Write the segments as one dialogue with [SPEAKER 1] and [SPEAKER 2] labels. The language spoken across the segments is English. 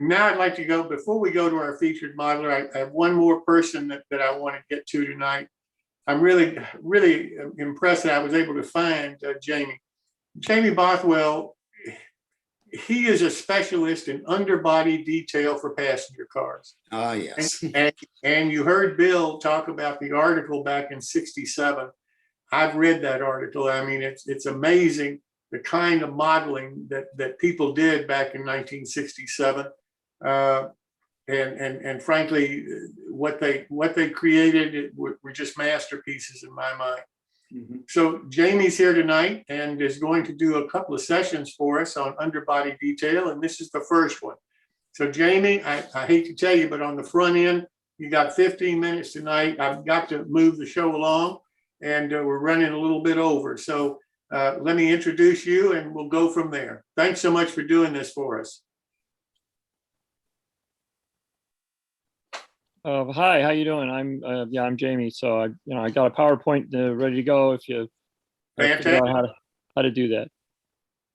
[SPEAKER 1] Now I'd like to go, before we go to our featured modeler, I have one more person that I want to get to tonight. I'm really, really impressed that I was able to find Jamie. Jamie Bothwell, he is a specialist in underbody detail for passenger cars.
[SPEAKER 2] Ah, yes.
[SPEAKER 1] And you heard Bill talk about the article back in '67. I've read that article. I mean, it's amazing the kind of modeling that people did back in 1967. And frankly, what they created were just masterpieces in my mind. Mm-hmm. So Jamie's here tonight and is going to do a couple of sessions for us on underbody detail, and this is the first one. So Jamie, I hate to tell you, but on the front end, you got 15 minutes tonight. I've got to move the show along, and we're running a little bit over. So let me introduce you, and we'll go from there. Thanks so much for doing this for us.
[SPEAKER 3] Hi, how you doing? I'm Jamie. So I got a PowerPoint ready to go if you figure out how to do that.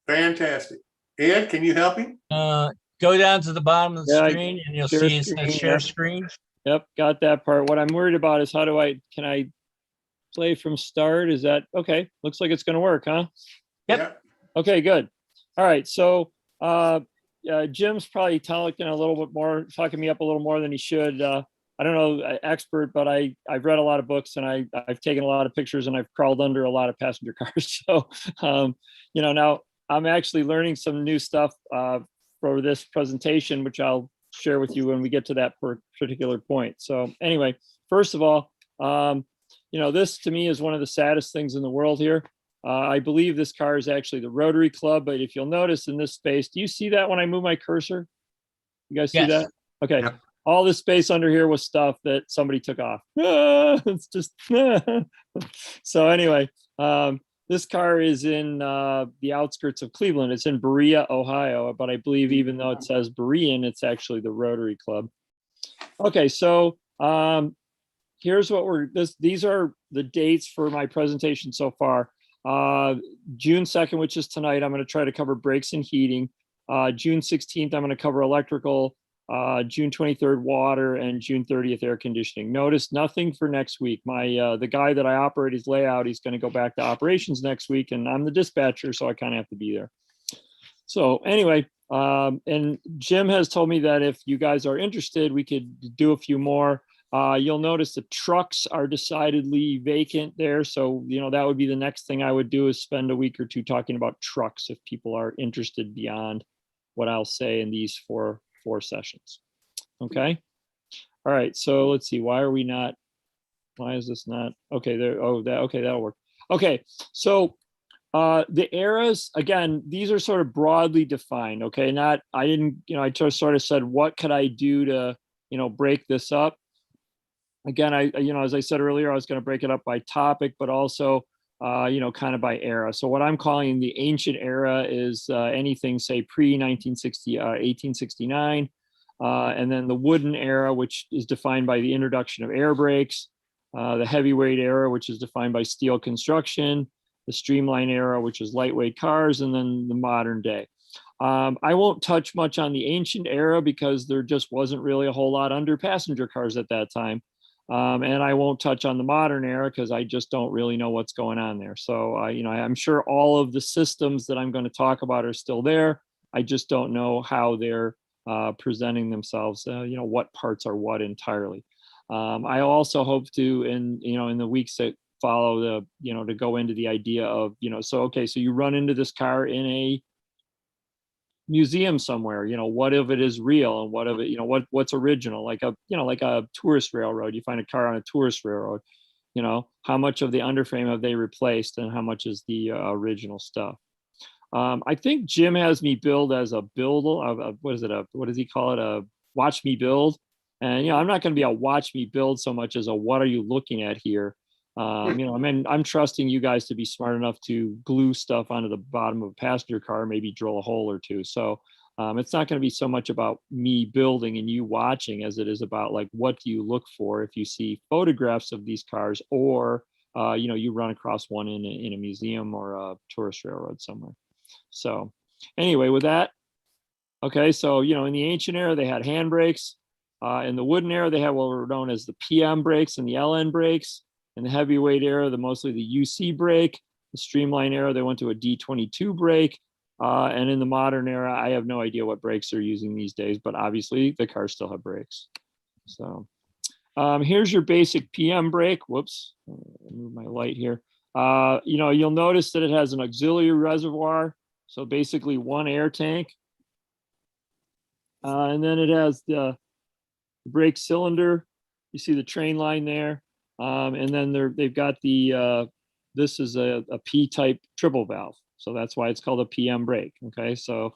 [SPEAKER 1] Fantastic. Ed, can you help me?
[SPEAKER 4] Go down to the bottom of the screen and you'll see it says share screen.
[SPEAKER 3] Yep, got that part. What I'm worried about is can I play from start? Is that okay? Looks like it's going to work, huh?
[SPEAKER 4] Yep.
[SPEAKER 3] Okay, good. All right. So Jim's probably talking me up a little more than he should. I don't know, expert, but I've read a lot of books and I've taken a lot of pictures and I've crawled under a lot of passenger cars. So, now I'm actually learning some new stuff for this presentation, which I'll share with you when we get to that particular point. So anyway, first of all, this to me is one of the saddest things in the world here. I believe this car is actually the Rotary Club, but if you'll notice in this space, do you see that when I move my cursor? You guys see that? Okay. Yep. All this space under here was stuff that somebody took off. It's just, so anyway, this car is in the outskirts of Cleveland. It's in Berea, Ohio, but I believe even though it says Berean, it's actually the Rotary Club. Okay, so here's what these are the dates for my presentation so far. June 2nd, which is tonight, I'm going to try to cover brakes and heating. June 16th, I'm going to cover electrical. June 23rd, water, and June 30th, air conditioning. Notice nothing for next week. The guy that I operate his layout, he's going to go back to operations next week, and I'm the dispatcher, so I kind of have to be there. So anyway, and Jim has told me that if you guys are interested, we could do a few more. You'll notice the trucks are decidedly vacant there. So, that would be the next thing I would do is spend a week or two talking about trucks if people are interested beyond what I'll say in these four sessions. Okay. All right. So let's see. Why is this not? Okay. That'll work. Okay. So the eras, again, these are sort of broadly defined. Okay. I just sort of said, what could I do to, break this up? Again, as I said earlier, I was going to break it up by topic, but also, kind of by era. So what I'm calling the ancient era is anything, say, pre-1960, 1869, and then the wooden era, which is defined by the introduction of air brakes, the heavyweight era, which is defined by steel construction, the streamline era, which is lightweight cars, and then the modern day. I won't touch much on the ancient era because there just wasn't really a whole lot under passenger cars at that time. And I won't touch on the modern era because I just don't really know what's going on there. So, I'm sure all of the systems that I'm going to talk about are still there. I just don't know how they're presenting themselves, what parts are what entirely. I also hope to, in the weeks that follow, to go into the idea of, so you run into this car in a museum somewhere, what if it is real and what of it, what's original, like a tourist railroad. You find a car on a tourist railroad, how much of the underframe have they replaced and how much is the original stuff. I think Jim has me build as a what does he call it? A watch me build. And, I'm not going to be a watch me build so much as a, what are you looking at here? I'm trusting you guys to be smart enough to glue stuff onto the bottom of a passenger car, maybe drill a hole or two. So it's not going to be so much about me building and you watching as it is about like, what do you look for if you see photographs of these cars or, you run across one in a museum or a tourist railroad somewhere. So anyway, with that, Okay, so, in the ancient era, they had handbrakes. In the wooden era, they had what were known as the PM brakes and the LN brakes. In the heavyweight era, mostly the UC brake. The streamline era, they went to a D22 brake. And in the modern era, I have no idea what brakes they're using these days, but obviously the cars still have brakes. So here's your basic PM brake. Whoops, move my light here. You'll notice that it has an auxiliary reservoir. So basically one air tank. And then it has the brake cylinder. You see the train line there. And then they've got this is a P-type triple valve. So that's why it's called a PM brake. Okay, so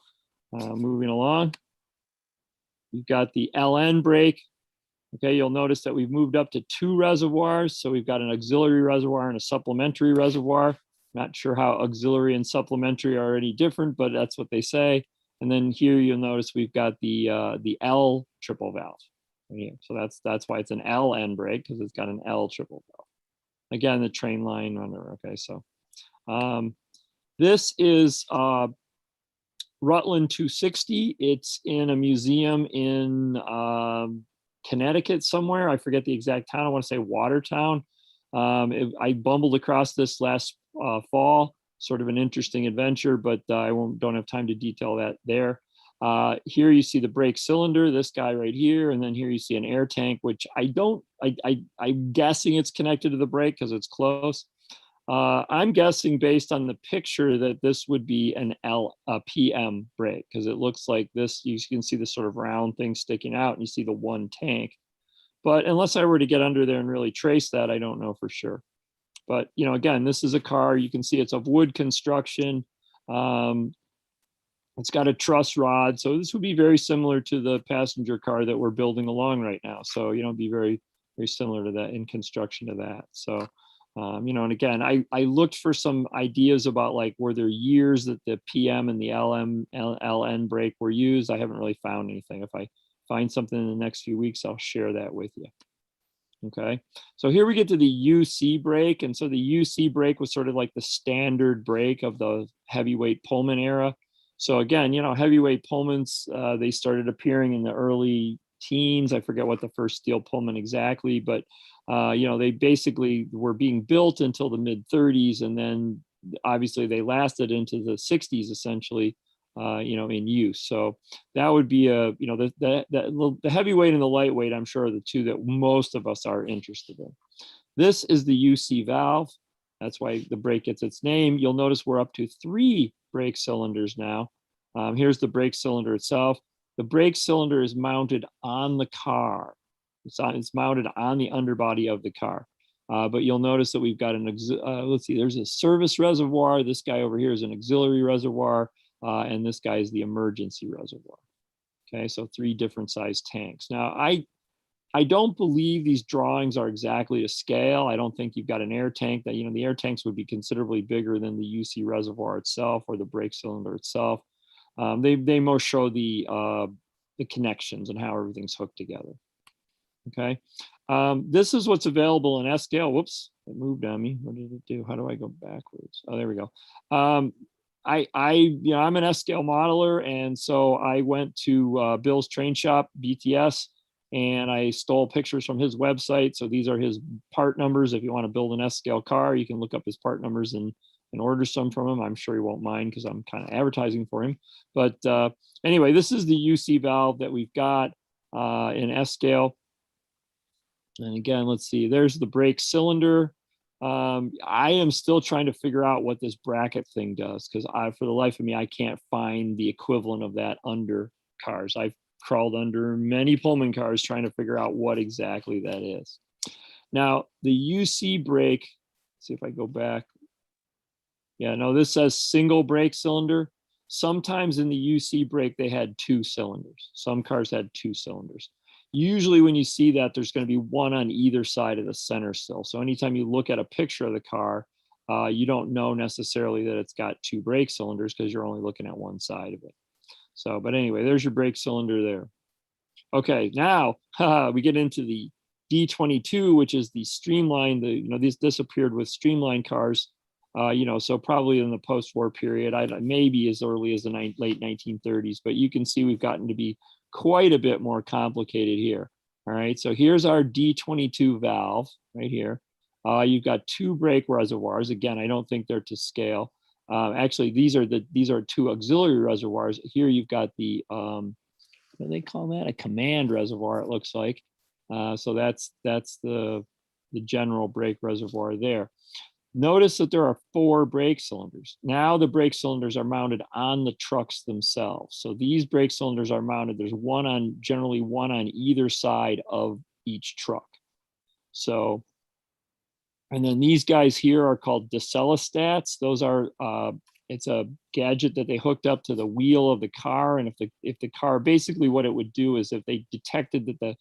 [SPEAKER 3] moving along. We've got the LN brake. Okay, you'll notice that we've moved up to 2 reservoirs. So we've got an auxiliary reservoir and a supplementary reservoir. Not sure how auxiliary and supplementary are already different, but that's what they say. And then here you'll notice we've got the L triple valve. Yeah, so that's why it's an LN brake, because it's got an L triple valve. Again, the train line runner. Okay, so this is Rutland 260. It's in a museum in Connecticut somewhere. I forget the exact town. I want to say Watertown. I bumbled across this last fall. Sort of an interesting adventure, but I don't have time to detail that there. Here you see the brake cylinder, this guy right here, and then here you see an air tank, which I'm guessing it's connected to the brake because it's close. I'm guessing based on the picture that this would be a PM brake, because it looks like this. You can see this sort of round thing sticking out, and you see the one tank. But unless I were to get under there and really trace that, I don't know for sure. But, again, this is a car. You can see it's of wood construction. It's got a truss rod. So this would be very similar to the passenger car that we're building along right now. So, be very, very similar to that in construction to that. So, and again, I looked for some ideas about like, were there years that the PM and the LN brake were used? I haven't really found anything. If I find something in the next few weeks, I'll share that with you. Okay, so here we get to the UC brake. And so the UC brake was sort of like the standard brake of the heavyweight Pullman era. So again, heavyweight Pullmans, they started appearing in the early teens. I forget what the first steel Pullman exactly, but they basically were being built until the mid 30s. And then obviously they lasted into the 60s essentially, in use. So that would be the heavyweight and the lightweight, I'm sure, are the two that most of us are interested in. This is the UC valve. That's why the brake gets its name. You'll notice we're up to 3 brake cylinders now. Here's the brake cylinder itself. The brake cylinder is mounted on the car. It's mounted on the underbody of the car. But you'll notice that we've got let's see, there's a service reservoir. This guy over here is an auxiliary reservoir. And this guy is the emergency reservoir. Okay, so 3 different size tanks. Now, I don't believe these drawings are exactly to scale. I don't think you've got an air tank that, the air tanks would be considerably bigger than the UC reservoir itself or the brake cylinder itself. They most show the connections and how everything's hooked together. Okay, this is what's available in S scale. Whoops, it moved on me. What did it do? How do I go backwards? Oh, there we go. I'm an S scale modeler, and so I went to Bill's Train Shop, BTS, and I stole pictures from his website. So these are his part numbers. If you want to build an S scale car, you can look up his part numbers and order some from him. I'm sure he won't mind because I'm kind of advertising for him. But anyway, this is the UC valve that we've got in S scale. And again, let's see, there's the brake cylinder. I am still trying to figure out what this bracket thing does, because for the life of me, I can't find the equivalent of that under cars. I've crawled under many Pullman cars trying to figure out what exactly that is. Now, the UC brake, see if I go back. Yeah, no, this says single brake cylinder. Sometimes in the UC brake, they had 2 cylinders. Some cars had 2 cylinders. Usually when you see that, there's going to be one on either side of the center sill. So anytime you look at a picture of the car, you don't know necessarily that it's got 2 brake cylinders because you're only looking at one side of it. So, but anyway, there's your brake cylinder there. Okay, now we get into the D22, which is the streamlined. This appeared with streamlined cars So probably in the post-war period, maybe as early as the late 1930s, but you can see we've gotten to be quite a bit more complicated here. All right, so here's our D22 valve right here. You've got 2 brake reservoirs. Again, I don't think they're to scale. Actually, these are 2 auxiliary reservoirs. Here you've got the what do they call that? A command reservoir, it looks like. So that's the general brake reservoir there. Notice that there are 4 brake cylinders. Now the brake cylinders are mounted on the trucks themselves. So these brake cylinders are mounted. There's generally one on either side of each truck. So, and then these guys here are called decellostats. Those are, it's a gadget that they hooked up to the wheel of the car. And if the car, basically what it would do is if they detected that the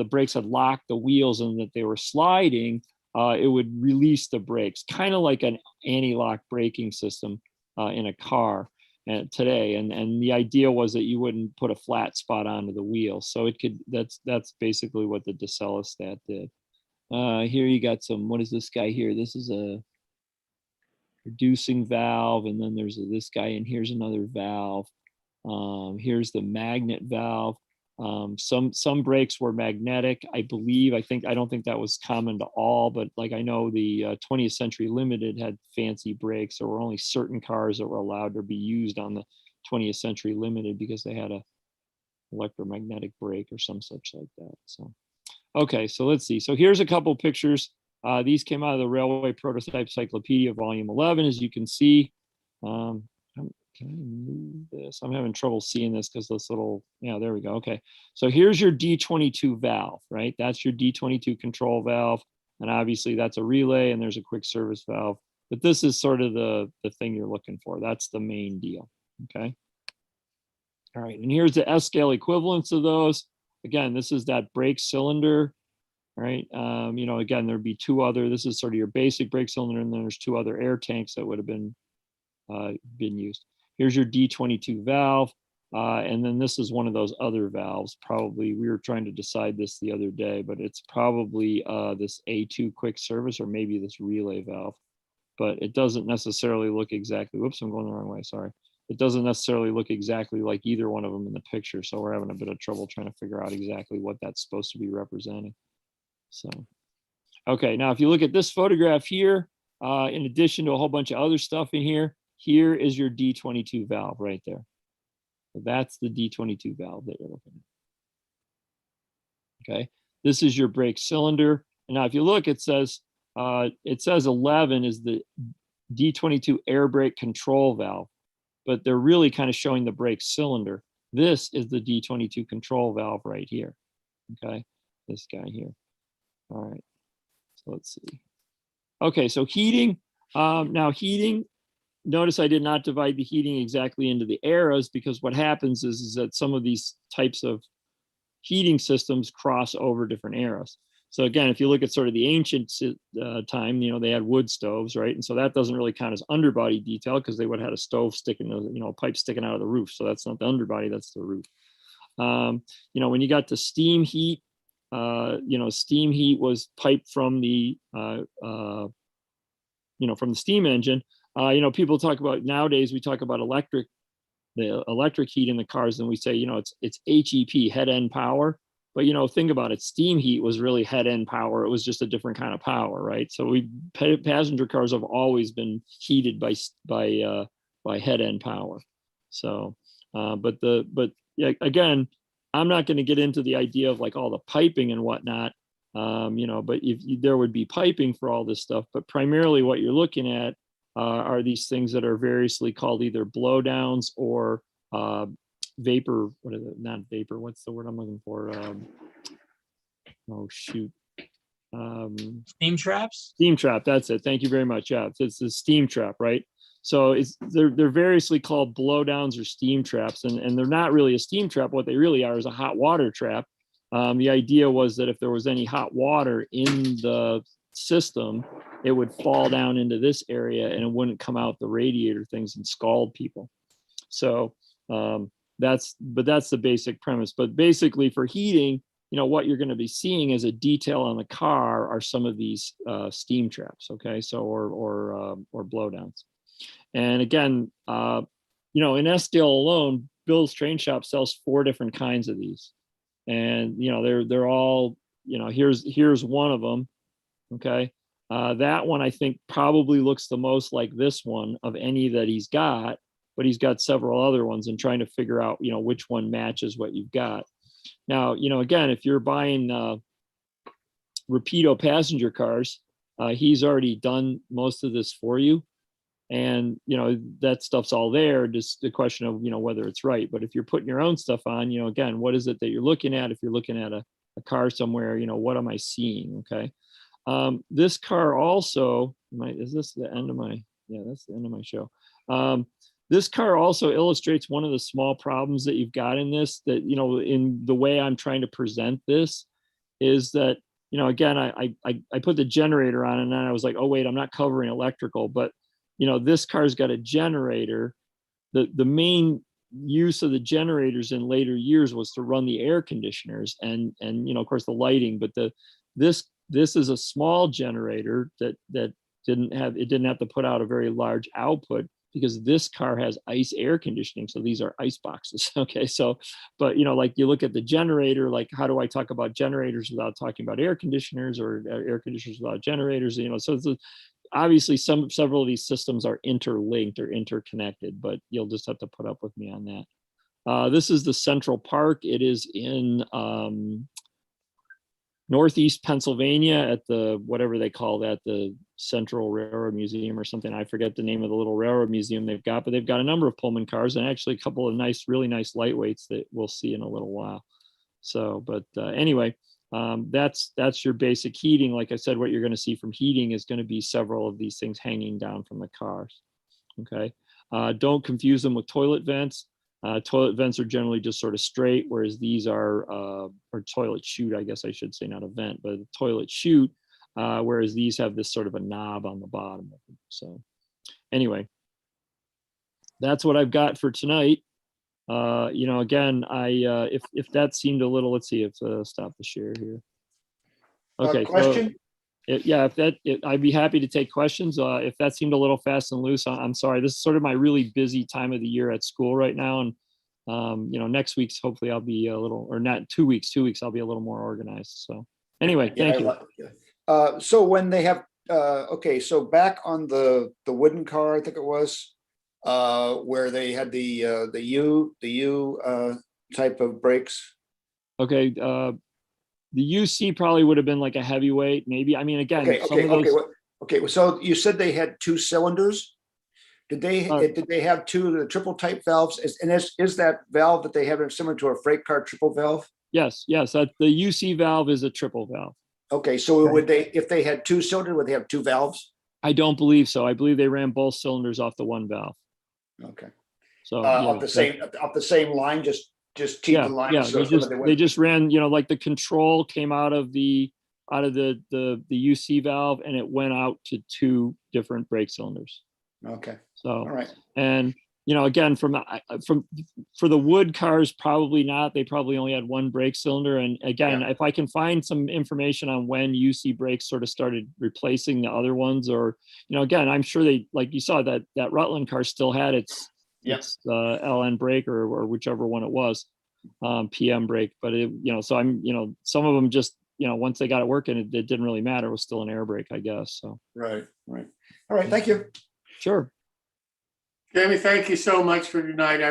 [SPEAKER 3] brakes had locked the wheels and that they were sliding, it would release the brakes, kind of like an anti-lock braking system in a car today. And the idea was that you wouldn't put a flat spot onto the wheel. So it could, that's basically what the decellostat did. Here you got some, what is this guy here? This is a reducing valve. And then there's this guy, and here's another valve. Here's the magnet valve. Some brakes were magnetic, I believe. I don't think that was common to all, but like I know the 20th Century Limited had fancy brakes. There were only certain cars that were allowed to be used on the 20th Century Limited because they had a electromagnetic brake or some such like that. So, okay, so let's see. So here's a couple pictures. These came out of the Railway Prototype Cyclopedia, Volume 11, as you can see. Can I move this? I'm having trouble seeing this because this little, yeah, there we go. Okay. So here's your D22 valve, right? That's your D22 control valve. And obviously that's a relay and there's a quick service valve. But this is sort of the thing you're looking for. That's the main deal. Okay. All right. And here's the S-scale equivalents of those. Again, this is that brake cylinder, right? Again, there'd be 2 other, this is sort of your basic brake cylinder, and then there's 2 other air tanks that would have been used. Here's your D22 valve. And then this is one of those other valves. Probably, we were trying to decide this the other day, but it's probably this A2 quick service or maybe this relay valve. But it doesn't necessarily look exactly, whoops, I'm going the wrong way, sorry. It doesn't necessarily look exactly like either one of them in the picture. So we're having a bit of trouble trying to figure out exactly what that's supposed to be representing. So, okay, now if you look at this photograph here, in addition to a whole bunch of other stuff in here, here is your D22 valve right there. So that's the D22 valve that you're looking at. Okay, this is your brake cylinder. And now if you look, it says 11 is the D22 air brake control valve, but they're really kind of showing the brake cylinder. This is the D22 control valve right here. Okay, this guy here. All right, so let's see. Okay, so heating. Now heating, notice I did not divide the heating exactly into the eras because what happens is that some of these types of heating systems cross over different eras. So again, if you look at sort of the ancient time, they had wood stoves, right? And so that doesn't really count as underbody detail because they would have had a stove sticking, a pipe sticking out of the roof. So that's not the underbody, that's the roof. When you got to steam heat, steam heat was piped from the, from the steam engine. People talk about, nowadays we talk about the electric heat in the cars, and we say, it's HEP, head end power. But, think about it, steam heat was really head end power. It was just a different kind of power, right? So passenger cars have always been heated by head end power. So, but again, I'm not going to get into the idea of like all the piping and whatnot, but there would be piping for all this stuff, but primarily what you're looking at are these things that are variously called either blowdowns or vapor. What is it? Not vapor. What's the word I'm looking for? Oh shoot.
[SPEAKER 4] Steam traps.
[SPEAKER 3] Steam trap. That's it. Thank you very much. Yeah, it's the steam trap, right? So they're variously called blowdowns or steam traps, and they're not really a steam trap. What they really are is a hot water trap. The idea was that if there was any hot water in the system, it would fall down into this area and it wouldn't come out the radiator things and scald people. So that's the basic premise. But basically for heating, what you're going to be seeing as a detail on the car are some of these steam traps. Okay. So, or blowdowns. And again, in Estill alone, Bill's Train Shop sells 4 different kinds of these. And, they're all, here's one of them. Okay. That one I think probably looks the most like this one of any that he's got, but he's got several other ones, and trying to figure out, which one matches what you've got. Now, again, if you're buying Rapido passenger cars, he's already done most of this for you. And, that stuff's all there. Just the question of, whether it's right. But if you're putting your own stuff on, again, what is it that you're looking at? If you're looking at a car somewhere, what am I seeing? Okay. This car also, is this the end of my, yeah, that's the end of my show. This car also illustrates one of the small problems that you've got in this, that, in the way I'm trying to present this, is that, again, I put the generator on, and then I was like, oh, wait, I'm not covering electrical, but, this car's got a generator. The main use of the generators in later years was to run the air conditioners and, of course, the lighting, but this is a small generator that didn't have to put out a very large output, because this car has ice air conditioning. So these are ice boxes. Okay. So, but, like you look at the generator, like, how do I talk about generators without talking about air conditioners, or air conditioners without generators? So it's obviously several of these systems are interlinked or interconnected, but you'll just have to put up with me on that. This is the Central Park. It is in Northeast Pennsylvania at the, whatever they call that, the Central Railroad Museum or something. I forget the name of the little railroad museum they've got, but they've got a number of Pullman cars, and actually a couple of really nice lightweights that we'll see in a little while. So, but anyway, that's your basic heating. Like I said, what you're going to see from heating is going to be several of these things hanging down from the cars. Okay. Don't confuse them with toilet vents. Toilet vents are generally just sort of straight, whereas these are, or toilet chute, I guess I should say, not a vent, but a toilet chute, whereas these have this sort of a knob on the bottom of them. So anyway, that's what I've got for tonight. Again, if that seemed a little, let's see, if stop the share here. Okay.
[SPEAKER 2] Question?
[SPEAKER 3] So, I'd be happy to take questions. If that seemed a little fast and loose, I'm sorry. This is sort of my really busy time of the year at school right now. And, next week's, hopefully I'll be a little, or not 2 weeks, I'll be a little more organized. So anyway, thank you.
[SPEAKER 2] So when they have, okay, so back on the wooden car, I think it was, where they had the U type of brakes.
[SPEAKER 3] Okay. The UC probably would have been like a heavyweight, maybe. I mean, again,
[SPEAKER 2] Okay. So you said they had 2 cylinders. Did they have 2 of the triple type valves? Is that valve that they have similar to a freight car triple valve?
[SPEAKER 3] Yes. The UC valve is a triple valve.
[SPEAKER 2] Okay, so would they, if they had 2 cylinders, would they have 2 valves?
[SPEAKER 3] I don't believe so. I believe they ran both cylinders off the one valve.
[SPEAKER 2] Okay.
[SPEAKER 3] So
[SPEAKER 2] Off the same line, just keep the line.
[SPEAKER 3] Yeah.
[SPEAKER 2] So
[SPEAKER 3] they just ran, like the control came out of the UC valve, and it went out to 2 different brake cylinders.
[SPEAKER 2] Okay.
[SPEAKER 3] So,
[SPEAKER 2] all right.
[SPEAKER 3] And, again, for the wood cars, probably not. They probably only had 1 brake cylinder. And again, if I can find some information on when UC brakes sort of started replacing the other ones, or, again, I'm sure they, like you saw, that Rutland car still had its LN brake or whichever one it was, PM brake. But so I'm, some of them just, once they got it working, it didn't really matter. It was still an air brake, I guess. So.
[SPEAKER 2] Right. All right. Thank you.
[SPEAKER 3] Sure.
[SPEAKER 1] Jamie, thank you so much for tonight.